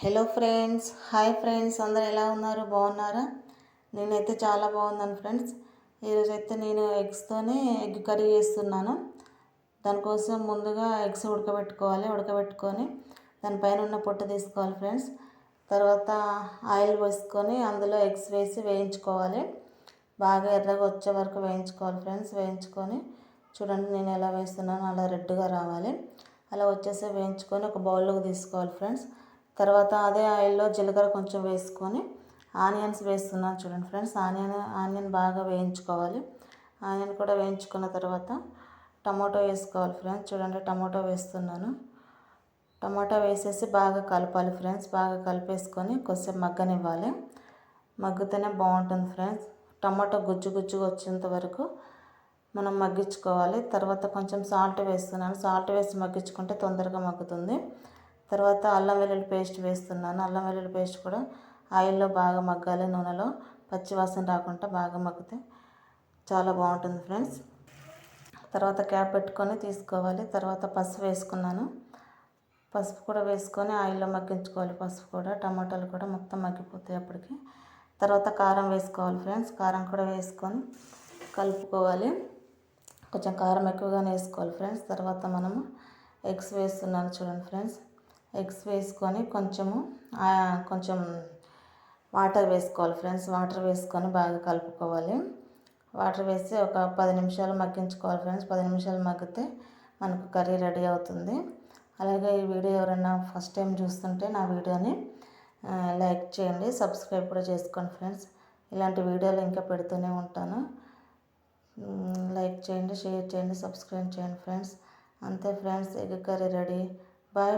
Hello friends, hi friends, అందరు ఎలా ఉన్నారు? బాగున్నారా? నేనైతే చాలా బాగున్నాను ఫ్రెండ్స్. ఈరోజైతే నేను ఎగ్స్తోనే ఎగ్ కర్రీ చేస్తున్నాను. దానికోసం ముందుగా ఎగ్స్ ఉడకబెట్టుకొని దానిపైన ఉన్న పొట్టు తీసుకోవాలి ఫ్రెండ్స్. తర్వాత ఆయిల్ వేసుకొని అందులో ఎగ్స్ వేసి వేయించుకోవాలి. బాగా ఎర్రగా వచ్చే వరకు వేయించుకోవాలి ఫ్రెండ్స్. వేయించుకొని చూడండి, నేను ఎలా వేస్తున్నానో అలా రెడ్గా రావాలి. అలా వచ్చేసి వేయించుకొని ఒక బౌల్లోకి తీసుకోవాలి ఫ్రెండ్స్. తర్వాత అదే ఆయిల్లో జీలకర్ర కొంచెం వేసుకొని ఆనియన్స్ వేస్తున్నాను చూడండి ఫ్రెండ్స్. ఆనియన్ బాగా వేయించుకోవాలి. ఆనియన్ కూడా వేయించుకున్న తర్వాత టమాటో వేసుకోవాలి ఫ్రెండ్స్. చూడండి, టమాటో వేస్తున్నాను. టమాటో వేసేసి బాగా కలపాలి ఫ్రెండ్స్. బాగా కలిపేసుకొని కొద్దిసేపు మగ్గనివ్వాలి. మగ్గితేనే బాగుంటుంది ఫ్రెండ్స్. టమాటో గుజ్జుగా వచ్చేంత వరకు మనం మగ్గించుకోవాలి. తర్వాత కొంచెం సాల్ట్ వేస్తున్నాను. సాల్ట్ వేసి మగ్గించుకుంటే తొందరగా మగ్గుతుంది. తర్వాత అల్లం వెల్లుల్లి పేస్ట్ వేస్తున్నాను. అల్లం వెల్లుల్లి పేస్ట్ కూడా ఆయిల్లో బాగా మగ్గాలి. నూనెలో పచ్చి వాసన రాకుండా బాగా మగ్గితే చాలా బాగుంటుంది ఫ్రెండ్స్. తర్వాత క్యాప్ పెట్టుకొని తీసుకోవాలి. తర్వాత పసుపు వేసుకున్నాను. పసుపు కూడా వేసుకొని ఆయిల్లో మగ్గించుకోవాలి. పసుపు కూడా, టమాటాలు కూడా మొత్తం మగ్గిపోతాయి అప్పటికి. తర్వాత కారం వేసుకోవాలి ఫ్రెండ్స్. కారం కూడా వేసుకొని కలుపుకోవాలి. కొంచెం కారం ఎక్కువగానే వేసుకోవాలి ఫ్రెండ్స్. తర్వాత మనము ఎగ్స్ వేస్తున్నాను చూడండి ఫ్రెండ్స్. ఎగ్స్ వేసుకొని కొంచెం వాటర్ వేసుకోవాలి ఫ్రెండ్స్. వాటర్ వేసుకొని బాగా కలుపుకోవాలి. వాటర్ వేసి ఒక 10 నిమిషాలు మగ్గించుకోవాలి ఫ్రెండ్స్. 10 నిమిషాలు మగ్గితే మనకు కర్రీ రెడీ అవుతుంది. అలాగే ఈ వీడియో ఎవరైనా ఫస్ట్ టైం చూస్తుంటే నా వీడియోని లైక్ చేయండి, సబ్స్క్రైబ్ కూడా చేసుకోండి ఫ్రెండ్స్. ఇలాంటి వీడియోలు ఇంకా పెడుతూనే ఉంటాను. లైక్ చేయండి, షేర్ చేయండి, సబ్స్క్రైబ్ చేయండి ఫ్రెండ్స్. అంతే friends, egg curry ready. Bye.